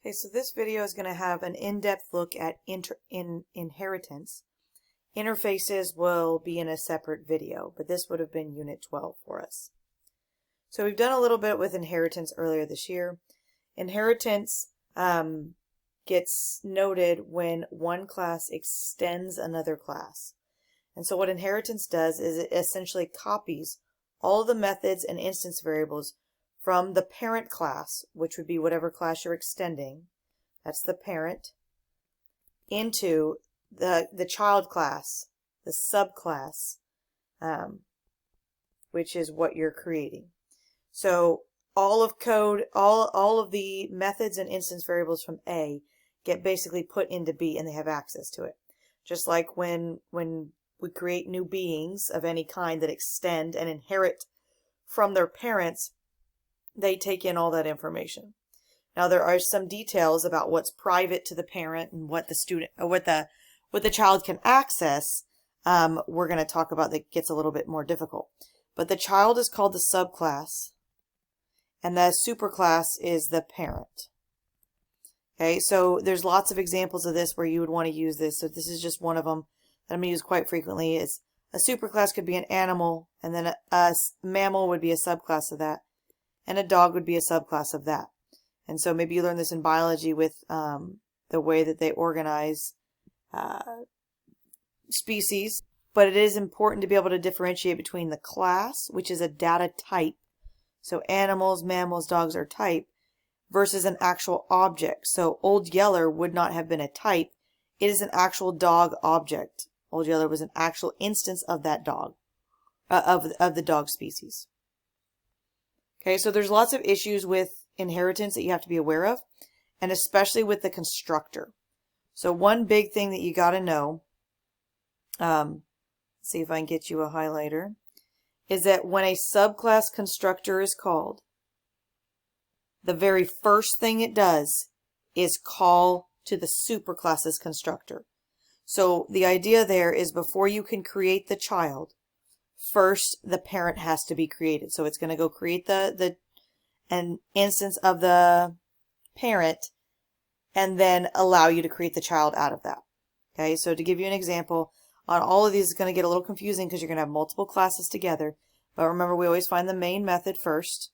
Okay, so this video is going to have an in-depth look at inheritance. Interfaces will be in a separate video, but this would have been Unit 12 for us. So we've done a little bit with inheritance earlier this year. Inheritance gets noted when one class extends another class. And so what inheritance does is it essentially copies all the methods and instance variables from the parent class, which would be whatever class you're extending, that's the parent, into the child class, the subclass, which is what you're creating. So all of code, all of the methods and instance variables from A get basically put into B, and they have access to it. Just like when we create new beings of any kind that extend and inherit from their parents, they take in all that information. Now there are some details about what's private to the parent and what the student or what the child can access. We're going to talk about that gets a little bit more difficult. But the child is called the subclass, and the superclass is the parent. Okay, so there's lots of examples of this where you would want to use this. So this is just one of them that I'm going to use quite frequently. Is a superclass could be an animal, and then a mammal would be a subclass of that, and a dog would be a subclass of that. And so maybe you learn this in biology with the way that they organize species. But it is important to be able to differentiate between the class, which is a data type. So animals, mammals, dogs are type, versus an actual object. So Old Yeller would not have been a type. It is an actual dog object. Old Yeller was an actual instance of that dog, of the dog species. Okay, so there's lots of issues with inheritance that you have to be aware of, and especially with the constructor. So one big thing that you got to know, see if I can get you a highlighter, is that when a subclass constructor is called, the very first thing it does is call to the superclass's constructor. So the idea there is before you can create the child, first the parent has to be created. So it's going to go create an instance of the parent and then allow you to create the child out of that. Okay, so to give you an example, on all of these it's going to get a little confusing because you're going to have multiple classes together. But remember, we always find the main method first.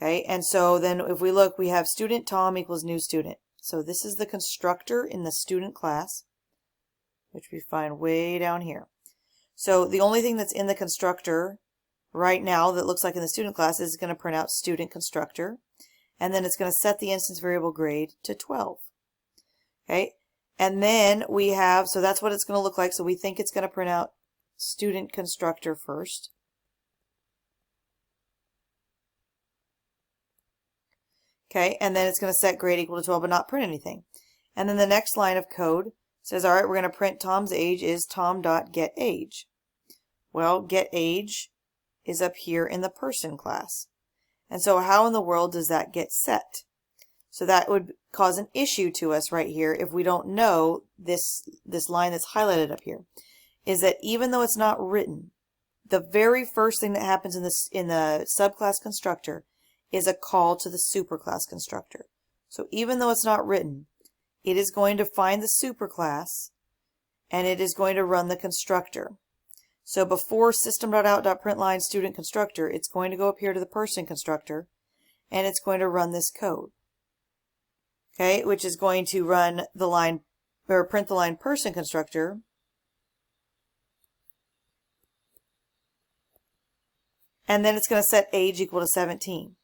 Okay, and so then if we look, we have student Tom equals new student. So this is the constructor in the student class, which we find way down here. So the only thing that's in the constructor right now that looks like in the student class is going to print out student constructor, and then it's going to set the instance variable grade to 12. Okay, and then we have, so that's what it's going to look like. So we think it's going to print out student constructor first. Okay, and then it's going to set grade equal to 12 but not print anything. And then the next line of code says, all right, we're going to print Tom's age is tom.getAge. Well, getAge is up here in the person class. And so how in the world does that get set? So that would cause an issue to us right here if we don't know this line that's highlighted up here. Is that even though it's not written, the very first thing that happens in the subclass constructor is a call to the superclass constructor. So even though it's not written, it is going to find the superclass and it is going to run the constructor. So before system.out.println student constructor, it's going to go up here to the person constructor and it's going to run this code. Okay, which is going to run the line or print the line person constructor. And then it's going to set age equal to 17.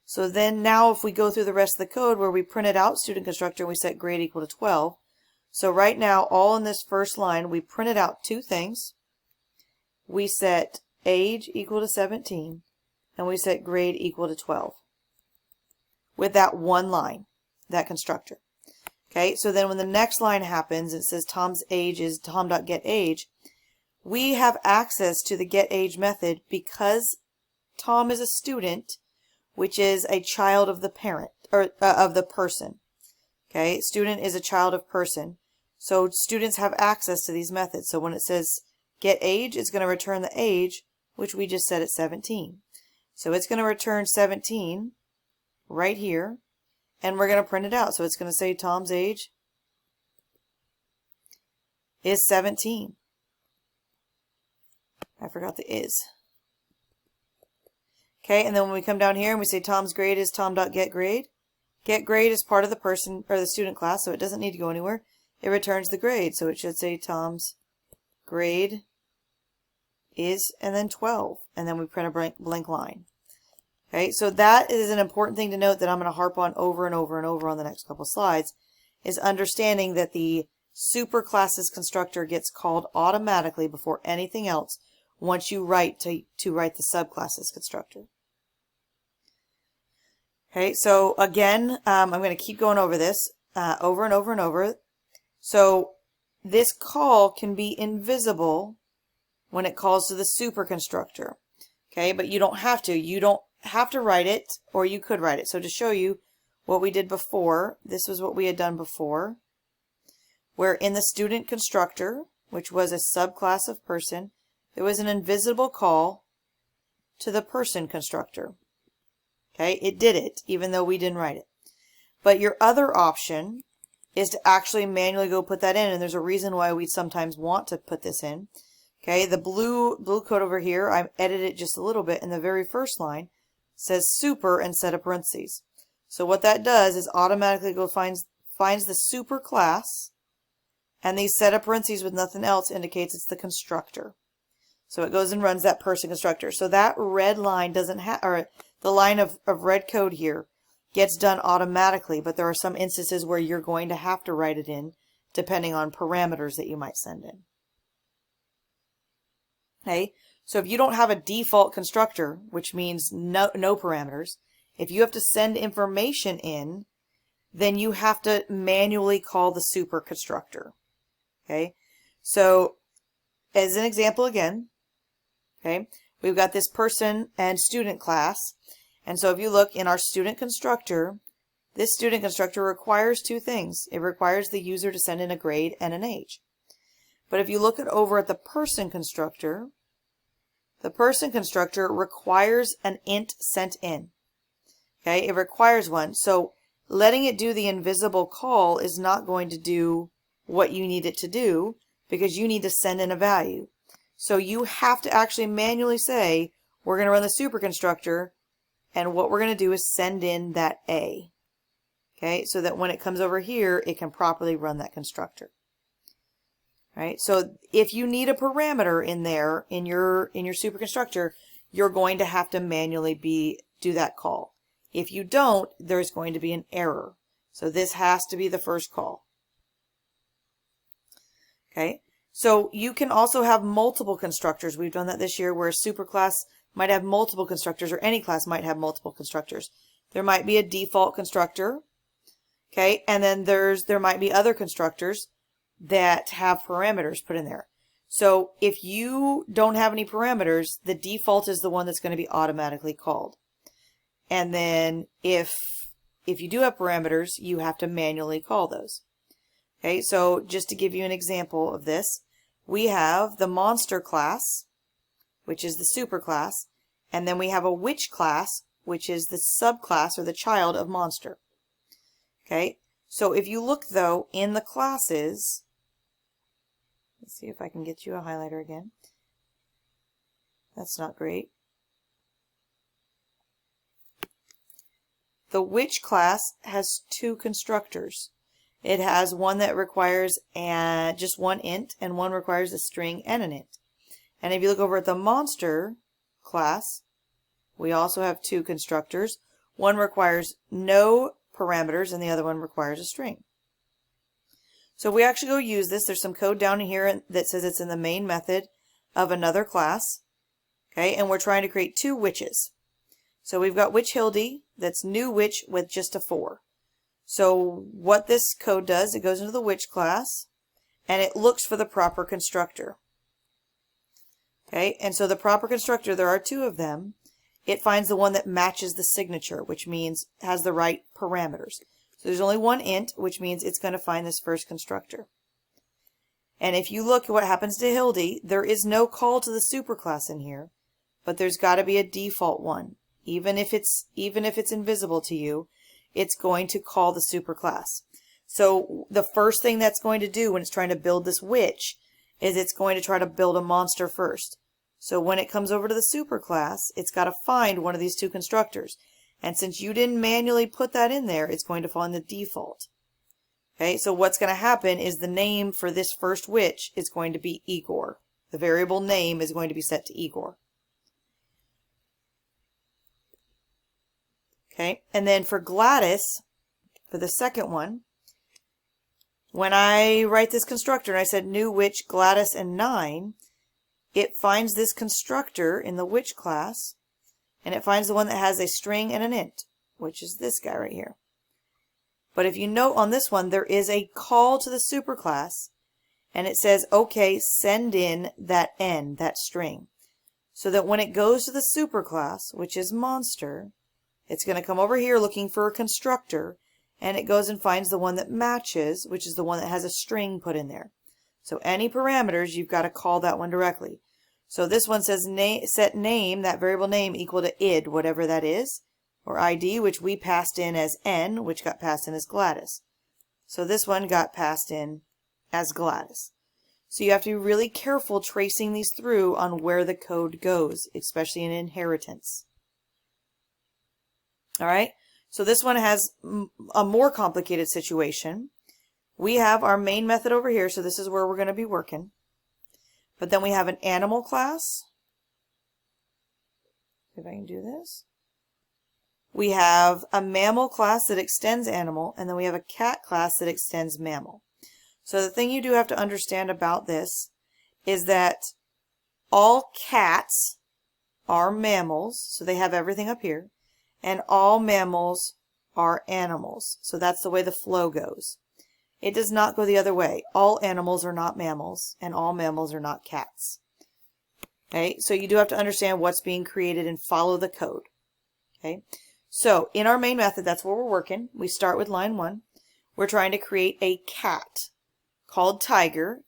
So then now if we go through the rest of the code where we printed out student constructor and we set grade equal to 12. So right now, all in this first line, we printed out two things. We set age equal to 17 and we set grade equal to 12 with that one line, that constructor. Okay, so then when the next line happens, it says Tom's age is tom.getAge. We have access to the getAge method because Tom is a student, which is a child of the parent or of the person. Okay, student is a child of person. So students have access to these methods. So when it says getAge, it's going to return the age, which we just set at 17. So it's going to return 17 right here, and we're going to print it out. So it's going to say Tom's age is 17. I forgot the is. Okay, and then when we come down here and we say Tom's grade is tom.getGrade, getGrade is part of the person or the student class, so it doesn't need to go anywhere. It returns the grade, so it should say Tom's grade is, and then 12, and then we print a blank line. Okay, so that is an important thing to note that I'm going to harp on over and over and over on the next couple slides, is understanding that the superclasses constructor gets called automatically before anything else once you write to write the subclasses constructor. Okay, so again, I'm going to keep going over this over and over and over. So this call can be invisible when it calls to the super constructor. Okay, but you don't have to. You don't have to write it, or you could write it. So to show you what we did before, this was what we had done before, where in the student constructor, which was a subclass of person, there was an invisible call to the person constructor. Okay, it did it, even though we didn't write it. But your other option is to actually manually go put that in, and there's a reason why we sometimes want to put this in. Okay, the blue code over here, I edited it just a little bit, and the very first line says super and set of parentheses. So what that does is automatically go finds the super class, and these set of parentheses with nothing else indicates it's the constructor. So it goes and runs that person constructor. So that red line doesn't have, or the line of red code here gets done automatically, but there are some instances where you're going to have to write it in depending on parameters that you might send in. Okay, so if you don't have a default constructor, which means no parameters, if you have to send information in, then you have to manually call the super constructor. Okay, so as an example again, okay, we've got this person and student class, and so if you look in our student constructor, this student constructor requires two things. It requires the user to send in a grade and an age. But if you look over at the person constructor, the person constructor requires an int sent in. Okay, it requires one. So letting it do the invisible call is not going to do what you need it to do, because you need to send in a value. So you have to actually manually say, we're going to run the super constructor, and what we're going to do is send in that A. Okay, so that when it comes over here, it can properly run that constructor. Right? So if you need a parameter in there in your super constructor, you're going to have to manually do that call. If you don't, there's going to be an error. So this has to be the first call. Okay, so you can also have multiple constructors. We've done that this year, where a superclass might have multiple constructors, or any class might have multiple constructors. There might be a default constructor, okay, and then there might be other constructors that have parameters put in there. So if you don't have any parameters, the default is the one that's going to be automatically called. And then if you do have parameters, you have to manually call those. Okay, so just to give you an example of this, we have the monster class, which is the super class, and then we have a witch class, which is the subclass or the child of monster. Okay, so if you look though in the classes, let's see if I can get you a highlighter again. That's not great. The witch class has two constructors. It has one that requires just one int, and one requires a string and an int. And if you look over at the monster class, we also have two constructors. One requires no parameters, and the other one requires a string. So we actually go use this. There's some code down here that says it's in the main method of another class. Okay, and we're trying to create two witches. So we've got witch Hildy, that's new witch with just a 4. So what this code does, it goes into the witch class, and it looks for the proper constructor. Okay, and so the proper constructor, there are two of them. It finds the one that matches the signature, which means has the right parameters. So there's only one int, which means it's going to find this first constructor. And if you look at what happens to Hildy, there is no call to the superclass in here, but there's got to be a default one. even if it's invisible to you, it's going to call the superclass. So the first thing that's going to do when it's trying to build this witch is it's going to try to build a monster first. So when it comes over to the superclass, it's got to find one of these two constructors. And since you didn't manually put that in there, it's going to find the default. Okay, so what's going to happen is the name for this first witch is going to be Igor. The variable name is going to be set to Igor. Okay, and then for Gladys, for the second one, when I write this constructor and I said new witch Gladys and 9, it finds this constructor in the witch class, and it finds the one that has a string and an int, which is this guy right here. But if you note on this one, there is a call to the superclass, and it says, okay, send in that n, that string. So that when it goes to the superclass, which is monster, it's going to come over here looking for a constructor, and it goes and finds the one that matches, which is the one that has a string put in there. So any parameters, you've got to call that one directly. So this one says set name, that variable name, equal to id, whatever that is, or id, which we passed in as n, which got passed in as Gladys. So this one got passed in as Gladys. So you have to be really careful tracing these through on where the code goes, especially in inheritance. All right, so this one has a more complicated situation. We have our main method over here, so this is where we're going to be working. But then we have an animal class. If I can do this. We have a mammal class that extends animal, and then we have a cat class that extends mammal. So the thing you do have to understand about this is that all cats are mammals, so they have everything up here, and all mammals are animals. So that's the way the flow goes. It does not go the other way. All animals are not mammals, and all mammals are not cats. Okay, so you do have to understand what's being created and follow the code. Okay, so in our main method, that's where we're working. We start with line 1. We're trying to create a cat called Tiger,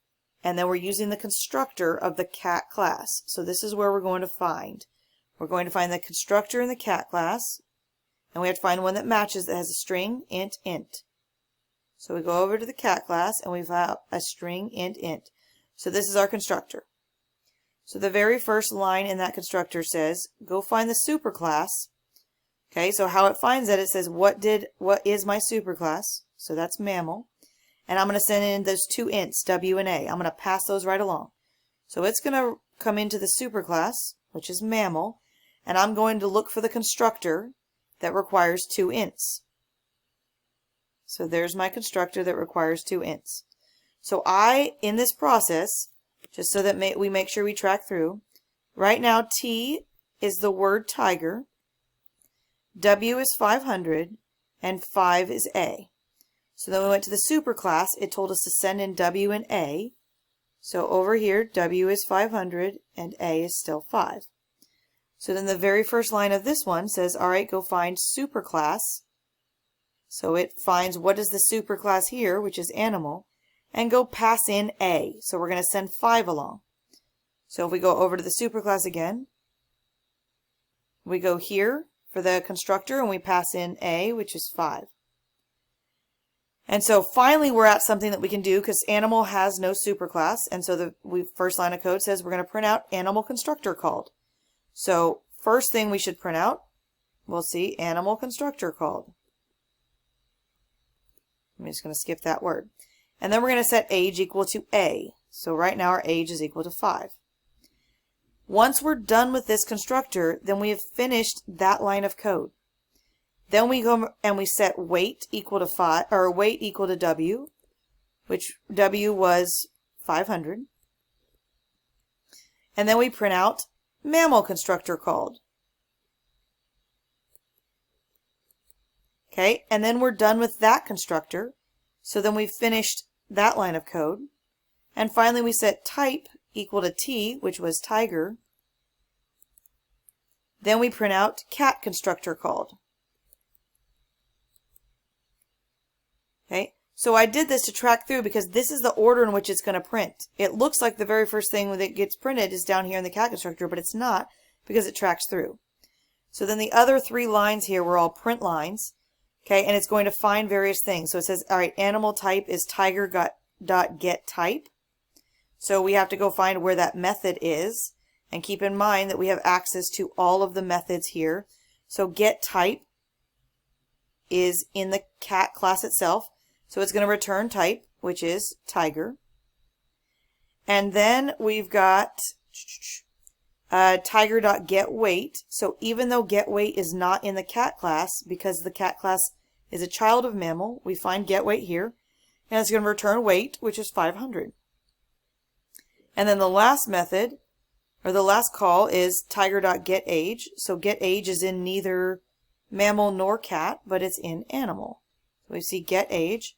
and then we're using the constructor of the cat class. So this is where we're going to find. We're going to find the constructor in the cat class, and we have to find one that matches that has a string int. So we go over to the cat class and we have a string int. So this is our constructor. So the very first line in that constructor says, go find the superclass. Okay, so how it finds that, it says, what is my superclass? So that's mammal. And I'm going to send in those two ints, W and A. I'm going to pass those right along. So it's going to come into the superclass, which is mammal, and I'm going to look for the constructor that requires two ints. So there's my constructor that requires two ints. So in this process, just so that we make sure we track through, right now T is the word tiger, W is 500, and 5 is A. So then we went to the superclass. It told us to send in W and A. So over here, W is 500, and A is still 5. So then the very first line of this one says, all right, go find superclass. So it finds what is the superclass here, which is animal, and go pass in A. So we're going to send 5 along. So if we go over to the superclass again, we go here for the constructor and we pass in A, which is 5. And so finally we're at something that we can do because animal has no superclass. And so the first line of code says we're going to print out animal constructor called. So first thing we should print out, we'll see animal constructor called. I'm just going to skip that word. And then we're going to set age equal to A. So right now our age is equal to 5. Once we're done with this constructor, then we have finished that line of code. Then we go and we set weight equal to 5, or weight equal to W, which W was 500. And then we print out mammal constructor called. Okay, and then we're done with that constructor. So then we've finished that line of code. And finally we set type equal to T, which was tiger. Then we print out cat constructor called. Okay, so I did this to track through because this is the order in which it's going to print. It looks like the very first thing that gets printed is down here in the cat constructor, but it's not because it tracks through. So then the other 3 lines here were all print lines. Okay, and it's going to find various things. So it says, all right, animal type is tiger.getType. So we have to go find where that method is. And keep in mind that we have access to all of the methods here. So getType is in the cat class itself. So it's going to return type, which is tiger. And then we've got tiger.getWeight. So even though getWeight is not in the cat class, because the cat class is a child of mammal, we find getWeight here. And it's going to return weight, which is 500. And then the last method, or the last call, is tiger.getAge. So getAge is in neither mammal nor cat, but it's in animal. So we see getAge,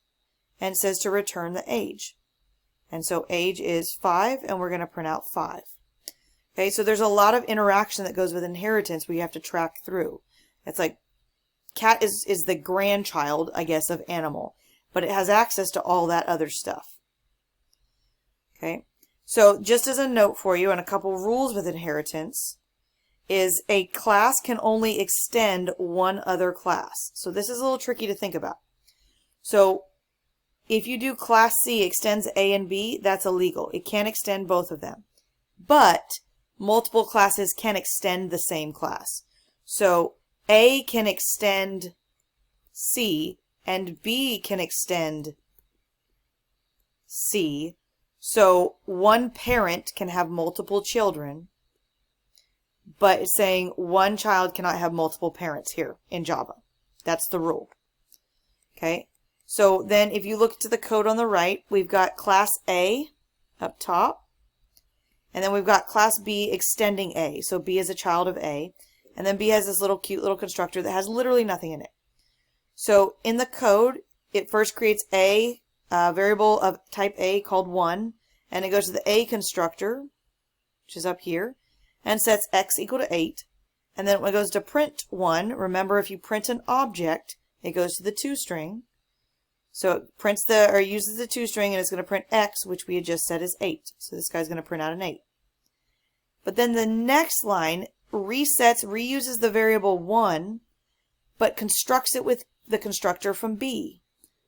and it says to return the age. And so age is 5, and we're going to print out 5. Okay, so there's a lot of interaction that goes with inheritance we have to track through. It's like cat is the grandchild, I guess, of animal, but it has access to all that other stuff. Okay, so just as a note for you, and a couple rules with inheritance, is a class can only extend one other class. So this is a little tricky to think about. So if you do class C extends A and B, that's illegal. It can't extend both of them. But multiple classes can extend the same class. So A can extend C and B can extend C. So one parent can have multiple children, but it's saying one child cannot have multiple parents here in Java. That's the rule. Okay. So then if you look to the code on the right, we've got class A up top. And then we've got class B extending A. So B is a child of A. And then B has this little cute little constructor that has literally nothing in it. So in the code, it first creates a variable of type A called 1. And it goes to the A constructor, which is up here, and sets x equal to 8. And then when it goes to print 1, remember if you print an object, it goes to the toString. So it prints or uses the toString, and it's going to print x, which we had just said is 8. So this guy's going to print out an 8. But then the next line reuses the variable 1, but constructs it with the constructor from B.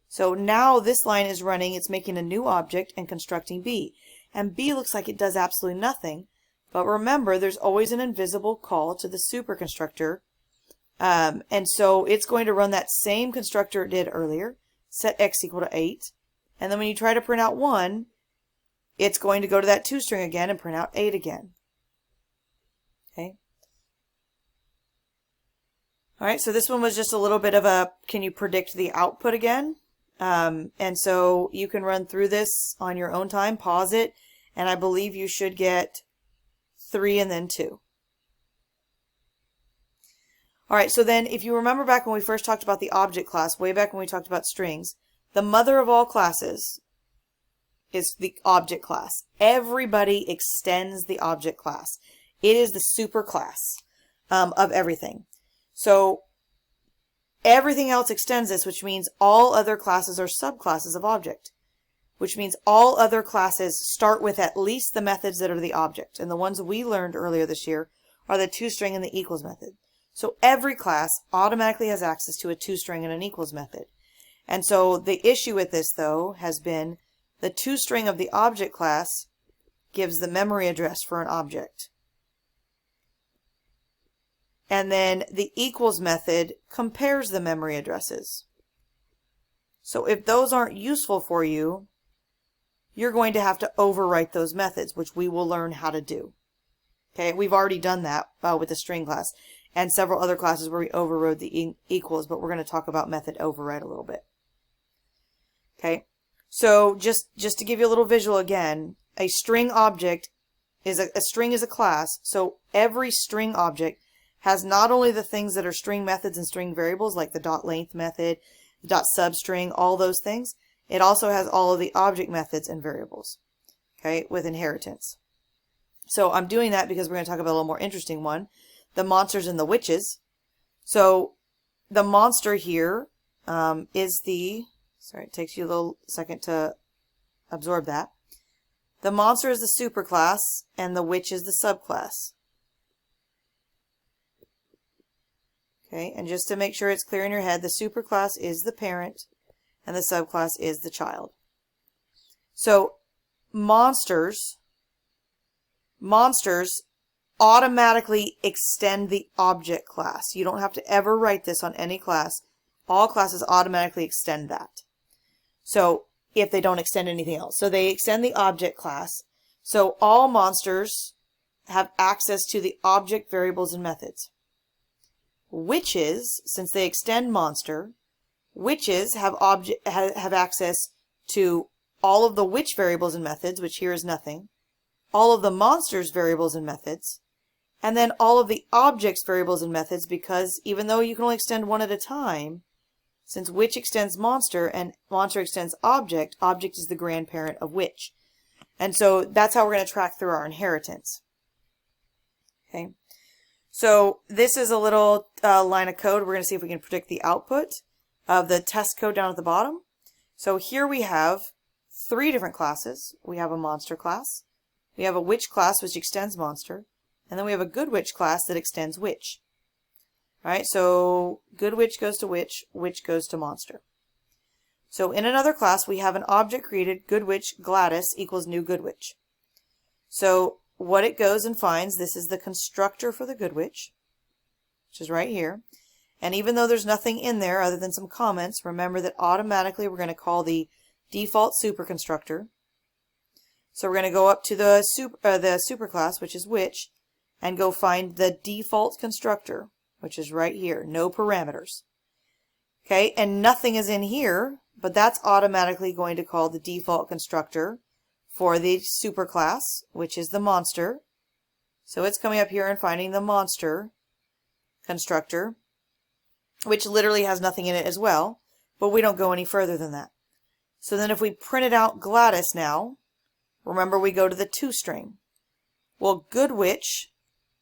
So now this line is running, it's making a new object and constructing B. And B looks like it does absolutely nothing. But remember, there's always an invisible call to the superconstructor. And so it's going to run that same constructor it did earlier. Set x equal to 8. And then when you try to print out 1, it's going to go to that toString again and print out 8 again. Okay. Alright, so this one was just a little bit of a, can you predict the output again? And so you can run through this on your own time, pause it, and I believe you should get 3 and then 2. Alright, so then if you remember back when we first talked about the object class, way back when we talked about strings, the mother of all classes is the object class. Everybody extends the object class. It is the super class of everything. So everything else extends this, which means all other classes are subclasses of object, which means all other classes start with at least the methods that are the object. And the ones we learned earlier this year are the toString and the equals method. So every class automatically has access to a toString and an equals method. And so the issue with this, though, has been the toString of the object class gives the memory address for an object. And then the equals method compares the memory addresses. So if those aren't useful for you, you're going to have to overwrite those methods, which we will learn how to do. Okay, we've already done that with the string class and several other classes where we overrode the equals, but we're going to talk about method override a little bit. Okay, so just to give you a little visual again, a string object is a string is a class, so every string object has not only the things that are string methods and string variables, like the dot length method, the dot substring, all those things. It also has all of the object methods and variables, okay, with inheritance. So I'm doing that because we're going to talk about a little more interesting one, the monsters and the witches. So the monster here is the, sorry, it takes you a little second to absorb that. The monster is the superclass and the witch is the subclass. Okay, and just to make sure it's clear in your head, the superclass is the parent and the subclass is the child. So monsters automatically extend the object class. You don't have to ever write this on any class. All classes automatically extend that. So if they don't extend anything else. So they extend the object class. So all monsters have access to the object variables and methods. Witches, since they extend monster, witches have access to all of the witch variables and methods, which here is nothing, all of the monsters variables and methods, and then all of the objects variables and methods, because even though you can only extend one at a time, since witch extends monster and monster extends object, object is the grandparent of witch. And so that's how we're going to track through our inheritance. Okay. So this is a little line of code. We're going to see if we can predict the output of the test code down at the bottom. So here we have 3 different classes. We have a monster class. We have a witch class, which extends monster. And then we have a good witch class that extends witch. All right, so good witch goes to witch goes to monster. So in another class, we have an object created, good witch Gladys equals new good witch. So what it goes and finds, this is the constructor for the good witch, which is right here. And even though there's nothing in there other than some comments, remember that automatically we're going to call the default super constructor. So we're going to go up to the superclass, which is witch, and go find the default constructor, which is right here, no parameters. Okay, and nothing is in here, but that's automatically going to call the default constructor for the superclass, which is the monster. So it's coming up here and finding the monster constructor, which literally has nothing in it as well, but we don't go any further than that. So then if we printed out Gladys now, remember we go to the toString. Well, good witch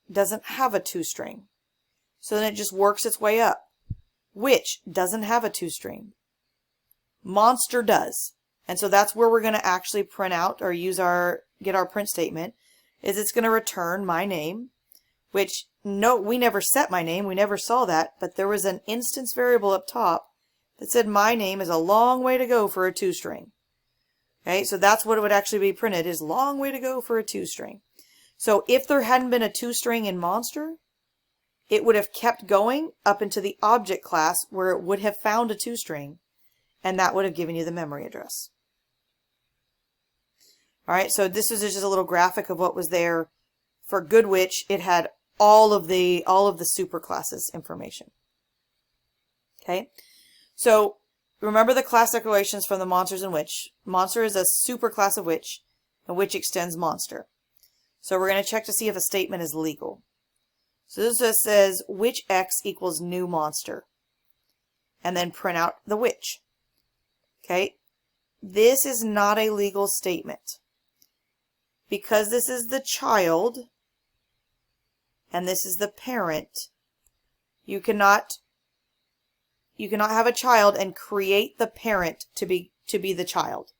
doesn't have a toString. So then it just works its way up. Witch doesn't have a toString. Monster does. And so that's where we're going to actually print out or get our print statement, is it's going to return my name, which no, we never set my name. We never saw that, but there was an instance variable up top that said my name is a long way to go for a toString. Okay, so that's what it would actually be printed, is long way to go for a toString. So if there hadn't been a toString in monster, it would have kept going up into the object class where it would have found a toString, and that would have given you the memory address. All right, so this is just a little graphic of what was there for good witch. It had all of the superclasses information. Okay, so remember the class declarations from the monsters and witch. Monster is a superclass of witch, and witch extends monster. So we're going to check to see if a statement is legal. So this just says witch X equals new monster, and then print out the witch. Okay, this is not a legal statement. Because this is the child and this is the parent, you cannot have a child and create the parent to be the child.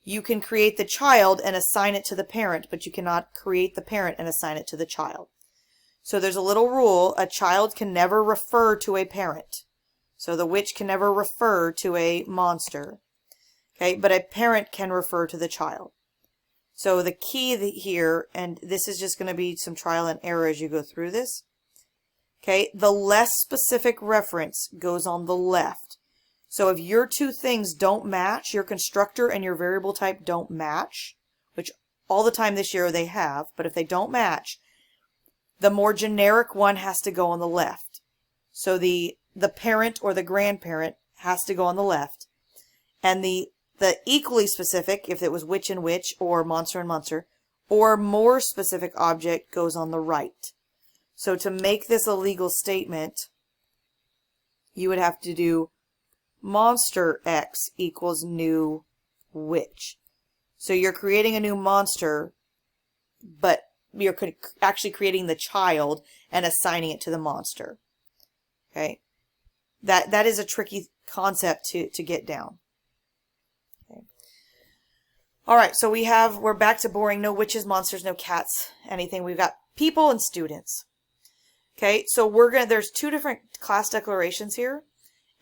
You can create the child and assign it to the parent, but you cannot create the parent and assign it to the child. So there's a little rule: a child can never refer to a parent. So the witch can never refer to a monster. Okay, but a parent can refer to the child. So the key here, and this is just going to be some trial and error as you go through this. Okay, the less specific reference goes on the left. So if your two things don't match, your constructor and your variable type don't match, which all the time this year they have, but if they don't match, the more generic one has to go on the left. So the parent or the grandparent has to go on the left. And the equally specific, if it was witch and witch or monster and monster, or more specific object goes on the right. So to make this a legal statement, you would have to do monster X equals new witch. So you're creating a new monster, but you're actually creating the child and assigning it to the monster. Okay, that is a tricky concept to get down. Okay. All right, so we're back to boring. No witches, monsters, no cats, anything. We've got people and students. Okay, so there's two different class declarations here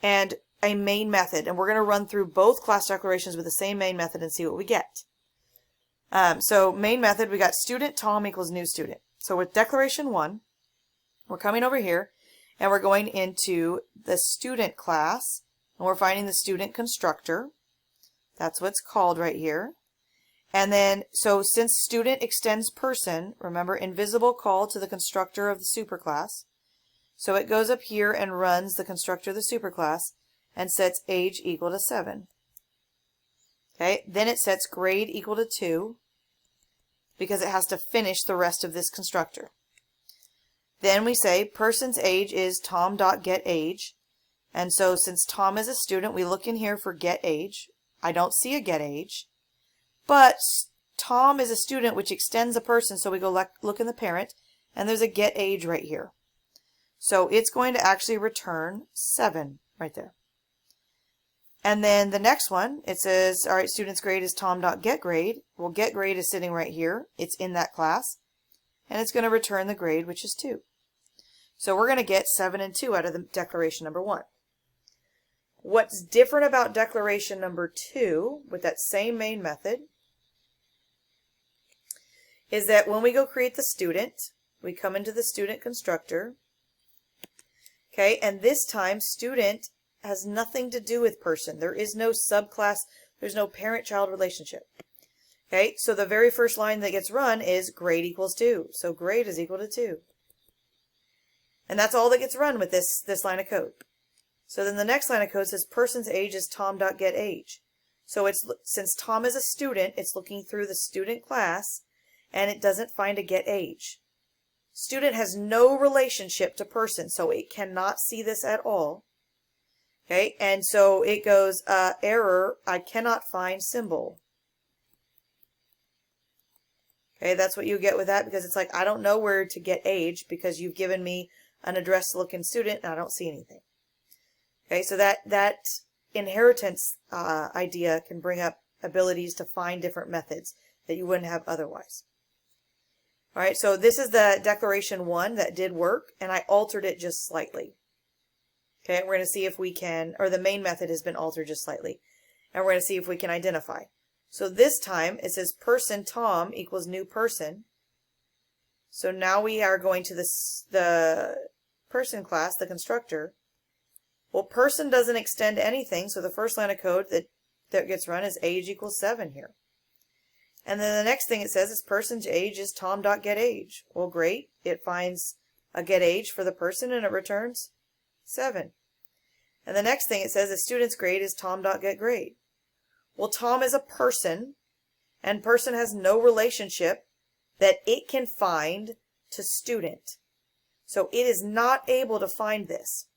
and a main method, and we're going to run through both class declarations with the same main method and see what we get. So main method, we got student Tom equals new student. So with declaration 1, we're coming over here and we're going into the student class and we're finding the student constructor. That's what's called right here. And then, so since student extends person, remember invisible call to the constructor of the superclass. So it goes up here and runs the constructor of the superclass and sets age equal to 7. Okay, then it sets grade equal to 2 because it has to finish the rest of this constructor. Then we say person's age is tom.getAge. And so since Tom is a student, we look in here for getAge. I don't see a getAge. But Tom is a student, which extends a person, so we go look in the parent, and there's a getAge right here. So it's going to actually return 7 right there. And then the next one, it says, all right, student's grade is tom.getGrade. Well, getGrade is sitting right here. It's in that class. And it's going to return the grade, which is 2. So we're going to get 7 and 2 out of the declaration number 1. What's different about declaration number 2 with that same main method is that when we go create the student, we come into the student constructor. Okay, and this time student has nothing to do with person. There is no subclass. There's no parent-child relationship. Okay, so the very first line that gets run is grade equals 2. So grade is equal to 2. And that's all that gets run with this line of code. So then the next line of code says person's age is tom.getAge. So since Tom is a student, it's looking through the student class and it doesn't find a getAge. Student has no relationship to person, so it cannot see this at all. Okay, and so it goes, error, I cannot find symbol. Okay, that's what you get with that, because it's like, I don't know where to get age because you've given me an address to look in student and I don't see anything. Okay, so that inheritance idea can bring up abilities to find different methods that you wouldn't have otherwise. All right, so this is the declaration 1 that did work, and I altered it just slightly. Okay, we're going to see if we can, or the main method has been altered just slightly, and we're going to see if we can identify. So this time it says person Tom equals new person. So now we are going to the person class, the constructor. Well, person doesn't extend anything, so the first line of code that gets run is age equals 7 here. And then the next thing it says is person's age is tom.getAge. Well, great. It finds a getAge for the person and it returns 7. And the next thing it says is student's grade is tom.getGrade. Well, Tom is a person, and person has no relationship that it can find to student. So it is not able to find this.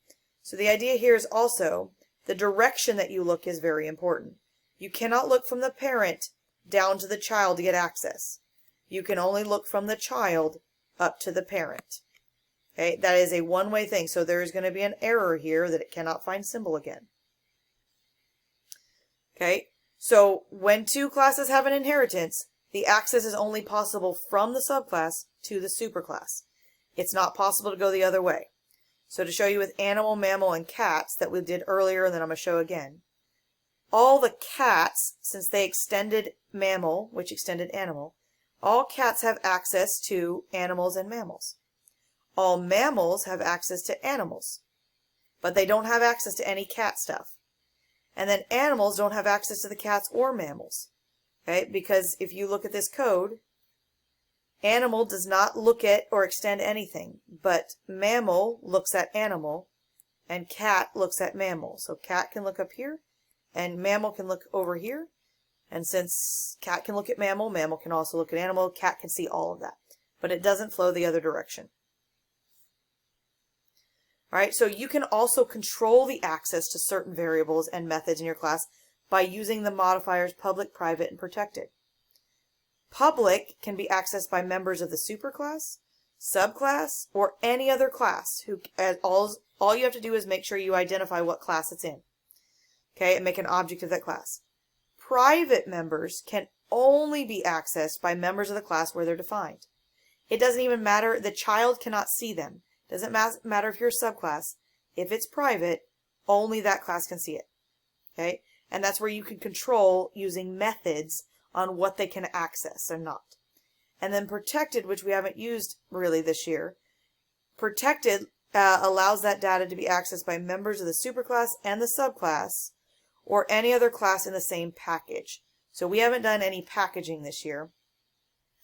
So the idea here is also the direction that you look is very important. You cannot look from the parent down to the child to get access. You can only look from the child up to the parent. Okay, that is a one-way thing. So there is going to be an error here that it cannot find symbol again. Okay, so when two classes have an inheritance, the access is only possible from the subclass to the superclass. It's not possible to go the other way. So to show you with animal, mammal, and cats that we did earlier and then I'm going to show again, all the cats, since they extended mammal, which extended animal, all cats have access to animals and mammals. All mammals have access to animals, but they don't have access to any cat stuff. And then animals don't have access to the cats or mammals. Okay, because if you look at this code, animal does not look at or extend anything, but mammal looks at animal and cat looks at mammal. So cat can look up here and mammal can look over here. And since cat can look at mammal, mammal can also look at animal, cat can see all of that. But it doesn't flow the other direction. All right, so you can also control the access to certain variables and methods in your class by using the modifiers public, private, and protected. Public can be accessed by members of the superclass, subclass, or any other class. All you have to do is make sure you identify what class it's in. Okay, and make an object of that class. Private members can only be accessed by members of the class where they're defined. It doesn't even matter, the child cannot see them. Doesn't matter if you're a subclass. If it's private, only that class can see it. Okay? And that's where you can control using methods on what they can access or not. And then protected, which we haven't used really this year. Protected allows that data to be accessed by members of the superclass and the subclass or any other class in the same package. So we haven't done any packaging this year,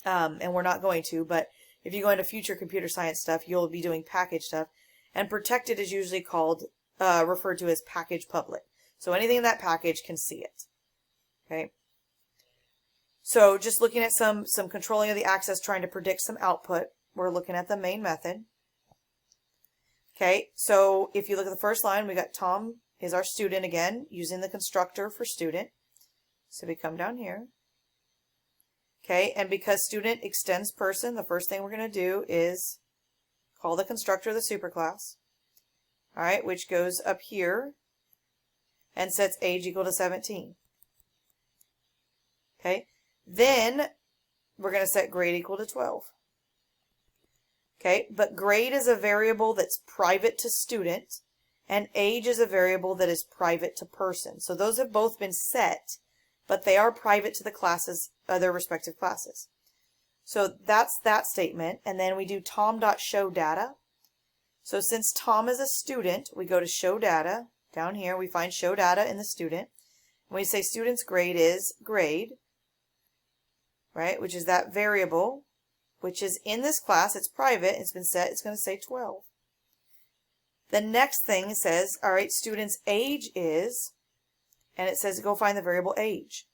and we're not going to, but if you go into future computer science stuff, you'll be doing package stuff. And protected is usually called, referred to as package public. So anything in that package can see it. Okay. So just looking at some controlling of the access, trying to predict some output, we're looking at the main method. Okay, so if you look at the first line, we got Tom is our student again, using the constructor for student. So we come down here. Okay, and because student extends person, the first thing we're going to do is call the constructor the superclass. All right, which goes up here and sets age equal to 17. Okay, then we're going to set grade equal to 12. Okay, but grade is a variable that's private to student, and age is a variable that is private to person. So those have both been set, but they are private to the classes, their respective classes. So that's that statement, and then we do tom.showData. So since Tom is a student, we go to show data. Down here, we find show data in the student. And we say student's grade is grade, right, which is that variable, which is in this class. It's private. It's been set. It's going to say 12. The next thing says, all right, student's age is, and it says go find the variable age.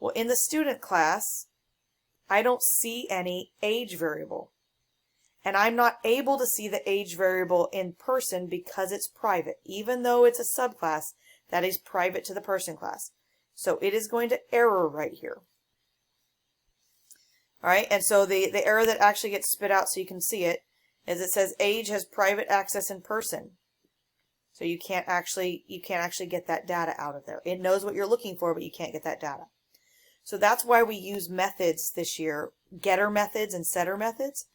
Well, in the student class, I don't see any age variable. And I'm not able to see the age variable in person because it's private. Even though it's a subclass, that is private to the person class. So it is going to error right here. All right, and so the error that actually gets spit out so you can see it is it says age has private access in person. So you can't actually get that data out of there. It knows what you're looking for, but you can't get that data. So that's why we use methods this year, getter methods and setter methods,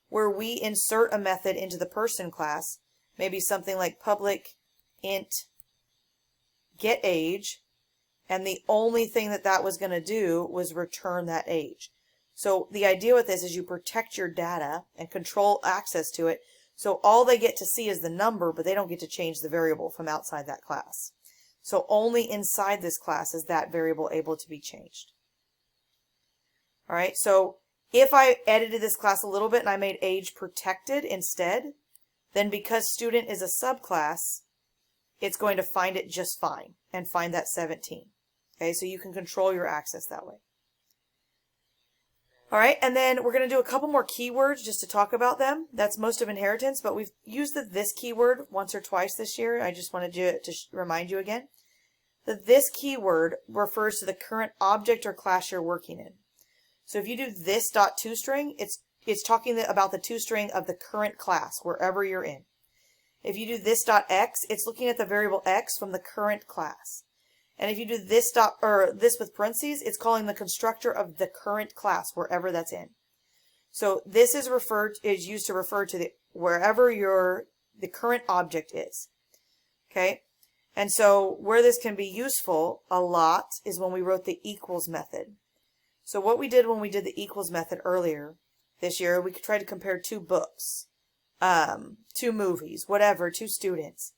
where we insert a method into the person class, maybe something like public int get age, and the only thing that was going to do was return that age. So the idea with this is you protect your data and control access to it, so all they get to see is the number, but they don't get to change the variable from outside that class. So only inside this class is that variable able to be changed. All right, so if I edited this class a little bit and I made age protected instead, then because student is a subclass, it's going to find it just fine and find that 17. Okay, so you can control your access that way. All right, and then we're going to do a couple more keywords just to talk about them. That's most of inheritance, but we've used this keyword once or twice this year. I just wanted to remind you again. This keyword refers to the current object or class you're working in. So if you do this dot toString, it's talking about the toString of the current class, wherever you're in. If you do this dot x, it's looking at the variable x from the current class. And if you do this this with parentheses, it's calling the constructor of the current class, wherever that's in. So this is used to refer to wherever the current object is. Okay? And so where this can be useful a lot is when we wrote the equals method. So what we did when we did the equals method earlier this year, we could try to compare two books, two movies, whatever, two students.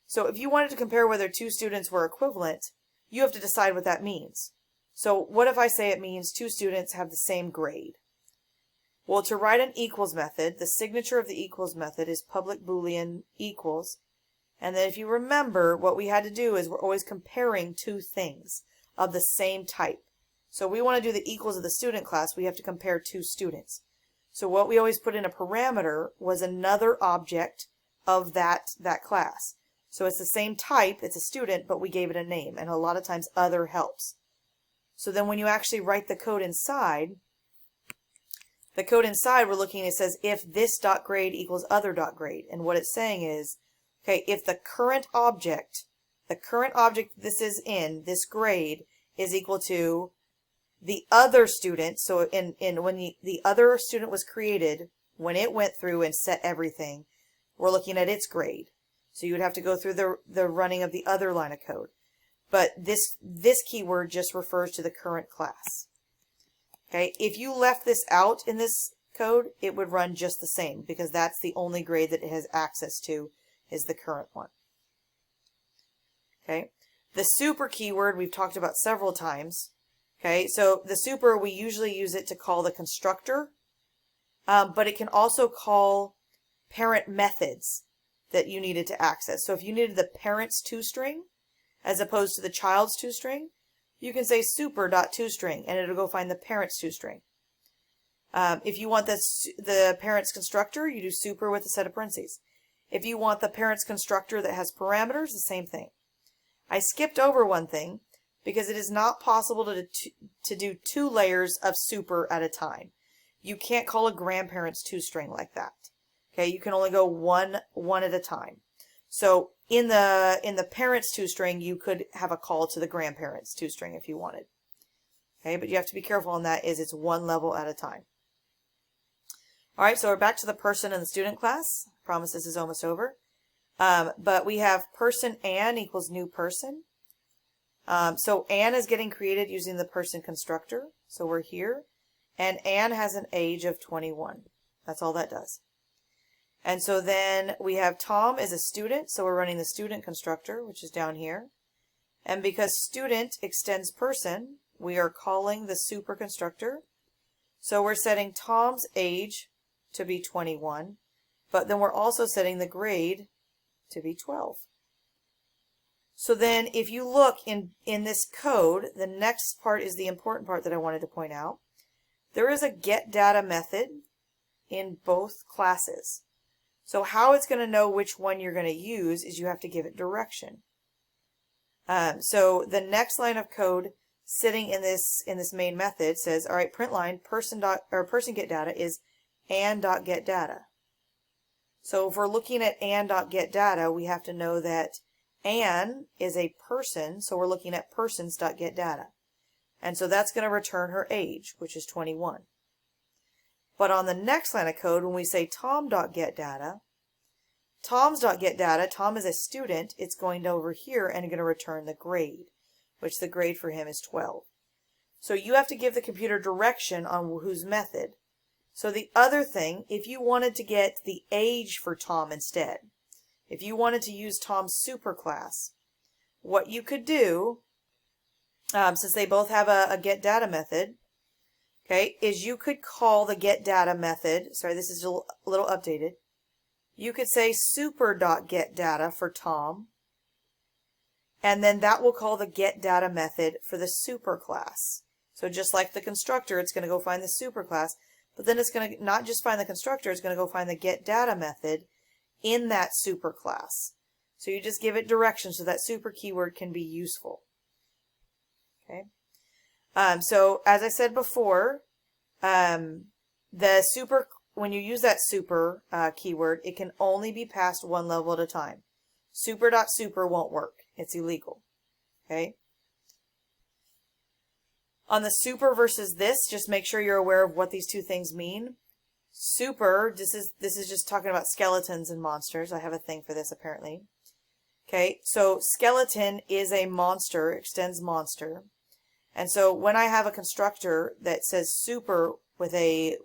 So if you wanted to compare whether two students were equivalent, you have to decide what that means. So what if I say it means two students have the same grade? Well, to write an equals method, the signature of the equals method is public boolean equals. And then if you remember, what we had to do is we're always comparing two things of the same type. So we want to do the equals of the student class, we have to compare two students. So what we always put in a parameter was another object of that class. So it's the same type, it's a student, but we gave it a name, and a lot of times other helps. So then when you actually write the code inside, we're looking, it says if this dot grade equals other dot grade. And what it's saying is, okay, if the current object this is in, this grade, is equal to the other student, so when the other student was created, when it went through and set everything, we're looking at its grade. So you would have to go through the running of the other line of code. But this keyword just refers to the current class. Okay, if you left this out in this code, it would run just the same because that's the only grade that it has access to is the current one. Okay, the super keyword we've talked about several times. Okay, so the super, we usually use it to call the constructor, but it can also call parent methods that you needed to access. So if you needed the parent's toString as opposed to the child's toString, you can say super.toString and it'll go find the parent's toString. If you want the parent's constructor, you do super with a set of parentheses. If you want the parent's constructor that has parameters, the same thing. I skipped over one thing because it is not possible to do 2 layers of super at a time. You can't call a grandparent's toString like that. Okay, you can only go one at a time. So in the parent's toString, you could have a call to the grandparent's toString if you wanted. Okay, but you have to be careful on that, is it's 1 level at a time. All right, so we're back to the person and the student class. I promise this is almost over. But we have person Ann equals new person. So Ann is getting created using the person constructor. So we're here. And Ann has an age of 21. That's all that does. And so then we have Tom is a student. So we're running the student constructor, which is down here. And because student extends person, we are calling the super constructor. So we're setting Tom's age to be 21. But then we're also setting the grade to be 12. So then if you look in this code, the next part is the important part that I wanted to point out. There is a getData method in both classes. So how it's going to know which one you're going to use is you have to give it direction. So the next line of code sitting in this main method says, all right, print line person getData is Ann.getData. So if we're looking at Ann.getData, we have to know that Ann is a person, so we're looking at persons.getData. And so that's going to return her age, which is 21. But on the next line of code, when we say Tom.getData, Tom's.getData, Tom is a student, it's going to over here and going to return the grade, which the grade for him is 12. So you have to give the computer direction on whose method. So the other thing, if you wanted to get the age for Tom instead, if you wanted to use Tom's superclass, what you could do, since they both have a getData method, okay, is you could call the getData method, sorry, this is a little updated. You could say super.getData for Tom, and then that will call the getData method for the superclass. So just like the constructor, it's going to go find the superclass, but then it's going to not just find the constructor, it's going to go find the getData method in that superclass. So you just give it direction so that super keyword can be useful. Okay. So as I said before, the super, when you use that super keyword, it can only be passed 1 level at a time. Super.super won't work. It's illegal. Okay. On the super versus this, just make sure you're aware of what these two things mean. Super, this is just talking about skeletons and monsters. I have a thing for this apparently. Okay, so skeleton is a monster, extends monster. And so when I have a constructor that says super with a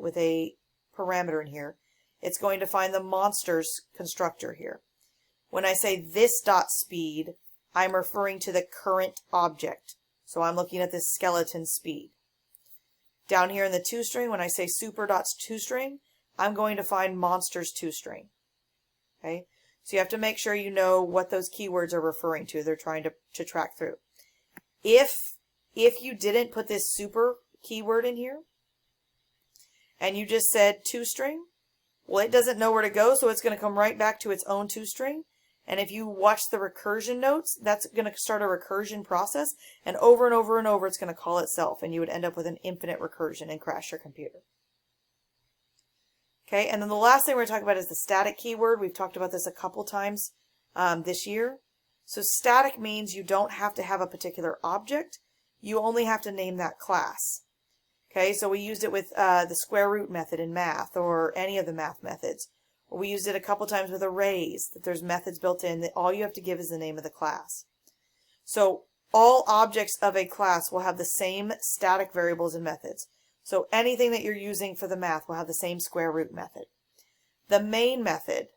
parameter in here, it's going to find the monster's constructor here. When I say this dot speed, I'm referring to the current object. So I'm looking at this skeleton speed. Down here in the toString, when I say super.toString, I'm going to find monster's toString. Okay, so you have to make sure you know what those keywords are referring to. They're trying to track through. If you didn't put this super keyword in here, and you just said toString, well, it doesn't know where to go, so it's going to come right back to its own toString. And if you watch the recursion notes, that's going to start a recursion process, and over and over and over it's going to call itself, and you would end up with an infinite recursion and crash your computer. Okay, and then the last thing we're talking about is the static keyword. We've talked about this a couple times this year. So static means you don't have to have a particular object. You only have to name that class. Okay, so we used it with the square root method in math or any of the math methods. We used it a couple times with arrays, that there's methods built in that all you have to give is the name of the class. So all objects of a class will have the same static variables and methods. So anything that you're using for the math will have the same square root method. The main method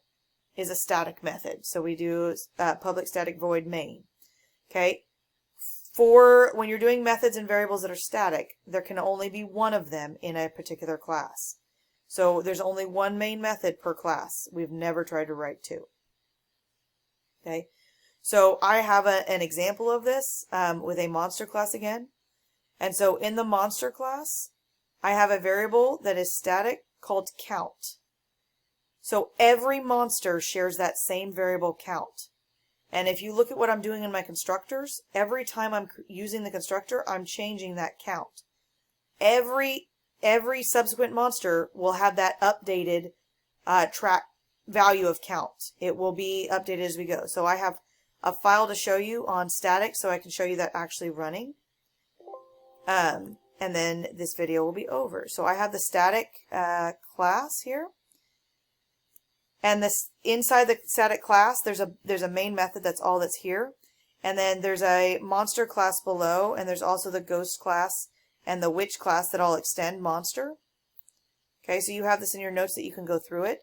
is a static method. So we do public static void main. Okay. For when you're doing methods and variables that are static, there can only be one of them in a particular class. So there's only one main method per class. We've never tried to write two. Okay. So I have an example of this with a monster class again. And so in the monster class, I have a variable that is static called count. So every monster shares that same variable count. And if you look at what I'm doing in my constructors, every time I'm using the constructor, I'm changing that count. Every subsequent monster will have that updated track value of count. It will be updated as we go. So I have a file to show you on static, so I can show you that actually running. And then this video will be over. So I have the static class here. And this inside the static class, there's a main method, that's all that's here. And then there's a monster class below, and there's also the ghost class and the witch class that all extend monster. Okay, so you have this in your notes that you can go through it.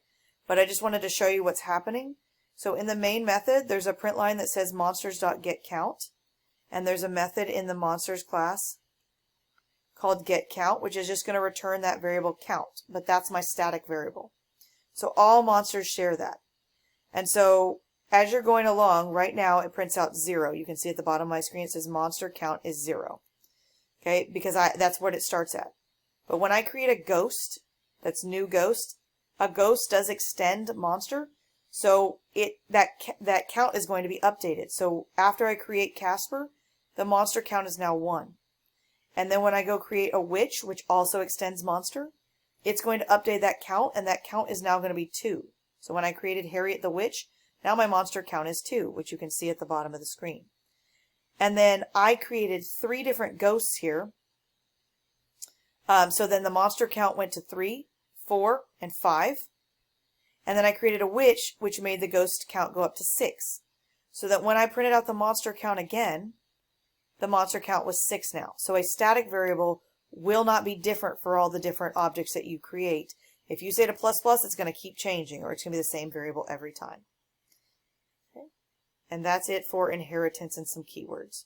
But I just wanted to show you what's happening. So in the main method, there's a print line that says monsters.getCount. And there's a method in the monsters class called getCount, which is just going to return that variable count. But that's my static variable. So all monsters share that. And so as you're going along, right now it prints out 0. You can see at the bottom of my screen it says monster count is 0. Okay, because that's what it starts at. But when I create a ghost, that's new ghost, a ghost does extend monster. So that count is going to be updated. So after I create Casper, the monster count is now 1. And then when I go create a witch, which also extends monster, it's going to update that count, and that count is now going to be 2. So when I created Harriet the Witch, now my monster count is 2, which you can see at the bottom of the screen. And then I created 3 different ghosts here. So then the monster count went to 3, 4, and 5. And then I created a witch, which made the ghost count go up to 6. So that when I printed out the monster count again, the monster count was 6 now. So a static variable will not be different for all the different objects that you create. If you say to plus plus, it's going to keep changing, or it's going to be the same variable every time. Okay. And that's it for inheritance and some keywords.